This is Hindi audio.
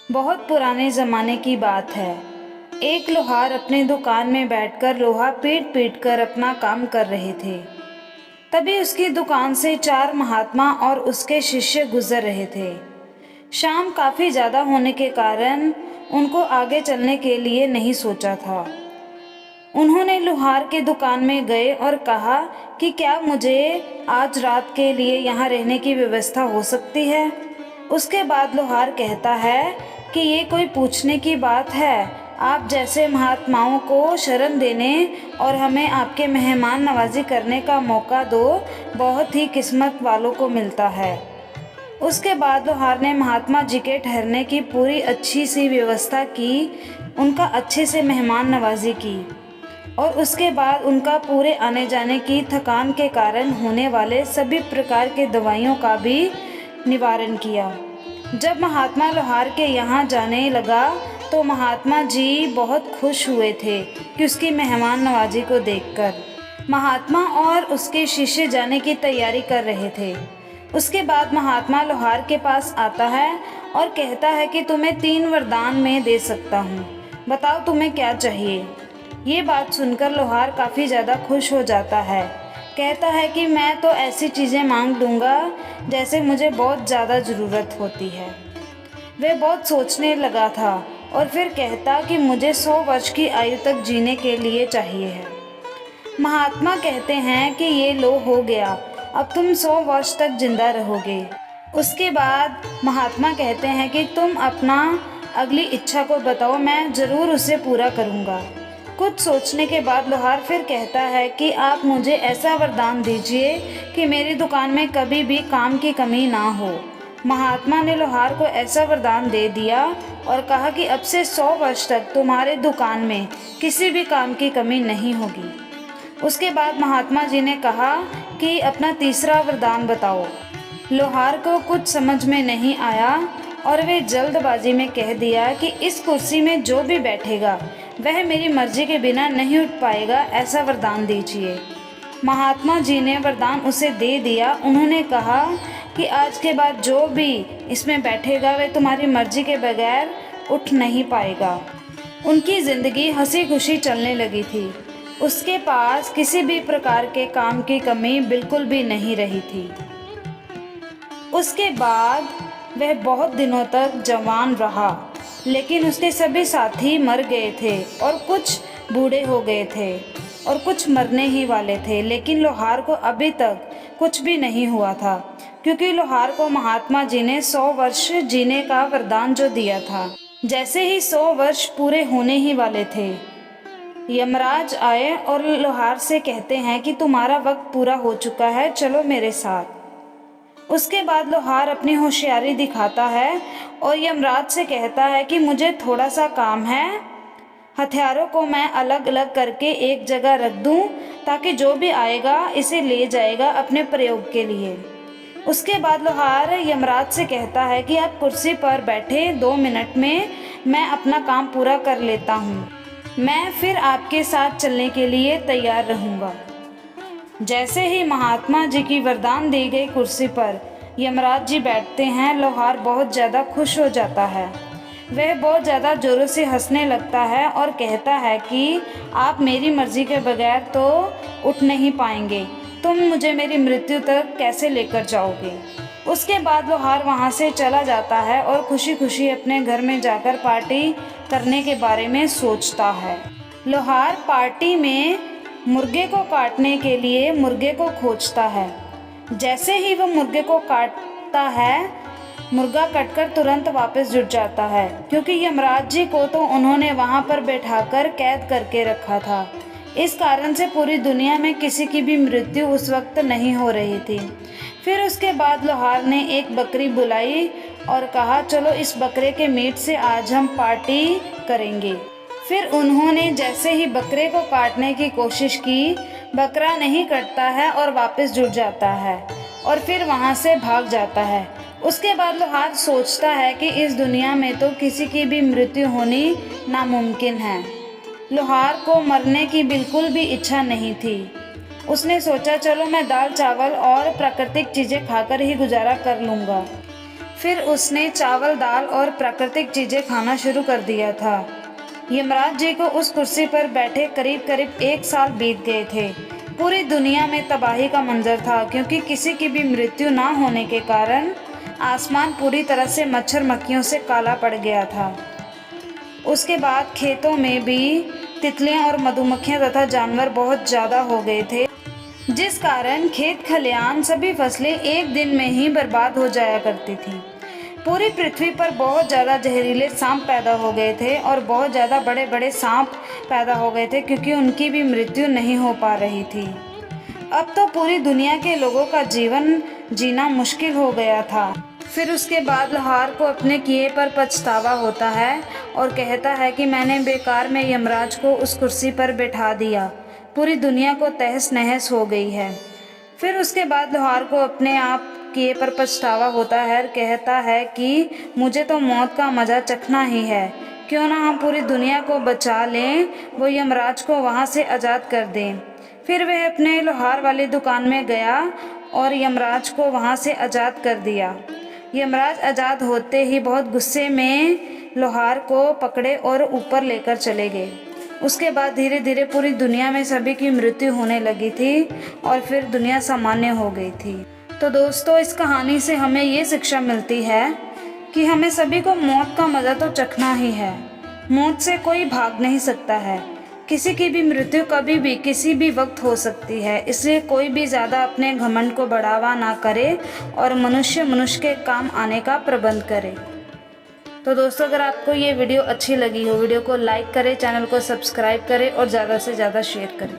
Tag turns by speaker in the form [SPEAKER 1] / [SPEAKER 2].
[SPEAKER 1] बहुत पुराने ज़माने की बात है। एक लोहार अपने दुकान में बैठकर लोहा पीट पीट कर अपना काम कर रहे थे। तभी उसकी दुकान से 4 महात्मा और उसके शिष्य गुजर रहे थे। शाम काफ़ी ज़्यादा होने के कारण उनको आगे चलने के लिए नहीं सोचा था। उन्होंने लोहार के दुकान में गए और कहा कि क्या मुझे आज रात के लिए यहाँ रहने की व्यवस्था हो सकती है। उसके बाद लोहार कहता है कि ये कोई पूछने की बात है, आप जैसे महात्माओं को शरण देने और हमें आपके मेहमान नवाजी करने का मौका दो बहुत ही किस्मत वालों को मिलता है। उसके बाद लोहार ने महात्मा जी के ठहरने की पूरी अच्छी सी व्यवस्था की, उनका अच्छे से मेहमान नवाजी की और उसके बाद उनका पूरे आने जाने की थकान के कारण होने वाले सभी प्रकार के दवाइयों का भी निवारण किया। जब महात्मा लोहार के यहाँ जाने लगा तो महात्मा जी बहुत खुश हुए थे कि उसकी मेहमान नवाजी को देखकर। महात्मा और उसके शिष्य जाने की तैयारी कर रहे थे। उसके बाद महात्मा लोहार के पास आता है और कहता है कि तुम्हें 3 वरदान मैं दे सकता हूँ, बताओ तुम्हें क्या चाहिए। ये बात सुनकर लोहार काफ़ी ज़्यादा खुश हो जाता है। कहता है कि मैं तो ऐसी चीज़ें मांग लूँगा जैसे मुझे बहुत ज़्यादा ज़रूरत होती है। वह बहुत सोचने लगा था और फिर कहता कि मुझे 100 वर्ष की आयु तक जीने के लिए चाहिए है। महात्मा कहते हैं कि ये लो हो गया, अब तुम 100 वर्ष तक जिंदा रहोगे। उसके बाद महात्मा कहते हैं कि तुम अपना अगली इच्छा को बताओ, मैं ज़रूर उसे पूरा करूँगा। कुछ सोचने के बाद लोहार फिर कहता है कि आप मुझे ऐसा वरदान दीजिए कि मेरी दुकान में कभी भी काम की कमी ना हो। महात्मा ने लोहार को ऐसा वरदान दे दिया और कहा कि अब से 100 वर्ष तक तुम्हारे दुकान में किसी भी काम की कमी नहीं होगी। उसके बाद महात्मा जी ने कहा कि अपना तीसरा वरदान बताओ। लोहार को कुछ समझ में नहीं आया और वे जल्दबाजी में कह दिया कि इस कुर्सी में जो भी बैठेगा वह मेरी मर्जी के बिना नहीं उठ पाएगा, ऐसा वरदान दीजिए। महात्मा जी ने वरदान उसे दे दिया। उन्होंने कहा कि आज के बाद जो भी इसमें बैठेगा वह तुम्हारी मर्जी के बगैर उठ नहीं पाएगा। उनकी ज़िंदगी हंसी खुशी चलने लगी थी। उसके पास किसी भी प्रकार के काम की कमी बिल्कुल भी नहीं रही थी। उसके बाद वह बहुत दिनों तक जवान रहा, लेकिन उसके सभी साथी मर गए थे और कुछ बूढ़े हो गए थे और कुछ मरने ही वाले थे। लेकिन लोहार को अभी तक कुछ भी नहीं हुआ था, क्योंकि लोहार को महात्मा जी ने 100 वर्ष जीने का वरदान जो दिया था। जैसे ही 100 वर्ष पूरे होने ही वाले थे, यमराज आए और लोहार से कहते हैं कि तुम्हारा वक्त पूरा हो चुका है, चलो मेरे साथ। उसके बाद लोहार अपनी होशियारी दिखाता है और यमराज से कहता है कि मुझे थोड़ा सा काम है, हथियारों को मैं अलग अलग करके एक जगह रख दूं ताकि जो भी आएगा इसे ले जाएगा अपने प्रयोग के लिए। उसके बाद लोहार यमराज से कहता है कि आप कुर्सी पर बैठे 2 मिनट में मैं अपना काम पूरा कर लेता हूँ, मैं फिर आपके साथ चलने के लिए तैयार रहूँगा। जैसे ही महात्मा जी की वरदान दी गई कुर्सी पर यमराज जी बैठते हैं, लोहार बहुत ज़्यादा खुश हो जाता है। वह बहुत ज़्यादा ज़ोरों से हंसने लगता है और कहता है कि आप मेरी मर्ज़ी के बगैर तो उठ नहीं पाएंगे, तुम मुझे मेरी मृत्यु तक कैसे लेकर जाओगे। उसके बाद लोहार वहाँ से चला जाता है और खुशी खुशी अपने घर में जाकर पार्टी करने के बारे में सोचता है। लोहार पार्टी में मुर्गे को काटने के लिए मुर्गे को खोजता है। जैसे ही वह मुर्गे को काटता है, मुर्गा कटकर तुरंत वापस जुट जाता है, क्योंकि यमराज जी को तो उन्होंने वहाँ पर बैठाकर कैद करके रखा था। इस कारण से पूरी दुनिया में किसी की भी मृत्यु उस वक्त नहीं हो रही थी। फिर उसके बाद लोहार ने एक बकरी बुलाई और कहा चलो इस बकरे के मीट से आज हम पार्टी करेंगे। फिर उन्होंने जैसे ही बकरे को काटने की कोशिश की, बकरा नहीं कटता है और वापस जुट जाता है और फिर वहाँ से भाग जाता है। उसके बाद लोहार सोचता है कि इस दुनिया में तो किसी की भी मृत्यु होनी नामुमकिन है। लोहार को मरने की बिल्कुल भी इच्छा नहीं थी। उसने सोचा चलो मैं दाल चावल और प्राकृतिक चीज़ें खाकर ही गुजारा कर लूँगा। फिर उसने चावल, दाल और प्राकृतिक चीज़ें खाना शुरू कर दिया था। यमराज जी को उस कुर्सी पर बैठे करीब करीब 1 साल बीत गए थे। पूरी दुनिया में तबाही का मंजर था, क्योंकि किसी की भी मृत्यु ना होने के कारण आसमान पूरी तरह से मच्छर मक्खियों से काला पड़ गया था। उसके बाद खेतों में भी तितलियां और मधुमक्खियां तथा जानवर बहुत ज़्यादा हो गए थे, जिस कारण खेत खलिहान सभी फसलें एक दिन में ही बर्बाद हो जाया करती थी। पूरी पृथ्वी पर बहुत ज़्यादा जहरीले सांप पैदा हो गए थे और बहुत ज़्यादा बड़े बड़े सांप पैदा हो गए थे, क्योंकि उनकी भी मृत्यु नहीं हो पा रही थी। अब तो पूरी दुनिया के लोगों का जीवन जीना मुश्किल हो गया था। फिर उसके बाद लोहार को अपने किए पर पछतावा होता है और कहता है कि मैंने बेकार में यमराज को उस कुर्सी पर बैठा दिया। पूरी दुनिया को तहस नहस हो गई है। फिर उसके बाद लोहार को अपने आप किए पर पछतावा होता है और कहता है कि मुझे तो मौत का मज़ा चखना ही है। क्यों ना हम पूरी दुनिया को बचा लें, वो यमराज को वहाँ से आज़ाद कर दें। फिर वह अपने लोहार वाली दुकान में गया और यमराज को वहाँ से आज़ाद कर दिया। यमराज आज़ाद होते ही बहुत गुस्से में लोहार को पकड़े और ऊपर लेकर चले गए। उसके बाद धीरे धीरे पूरी दुनिया में सभी की मृत्यु होने लगी थी और फिर दुनिया सामान्य हो गई थी। तो दोस्तों, इस कहानी से हमें ये शिक्षा मिलती है कि हमें सभी को मौत का मज़ा तो चखना ही है। मौत से कोई भाग नहीं सकता है। किसी की भी मृत्यु कभी भी किसी भी वक्त हो सकती है, इसलिए कोई भी ज़्यादा अपने घमंड को बढ़ावा ना करे और मनुष्य के काम आने का प्रबंध करे। तो दोस्तों, अगर आपको ये वीडियो अच्छी लगी हो, वीडियो को लाइक करें, चैनल को सब्सक्राइब करें और ज़्यादा से ज़्यादा शेयर करें।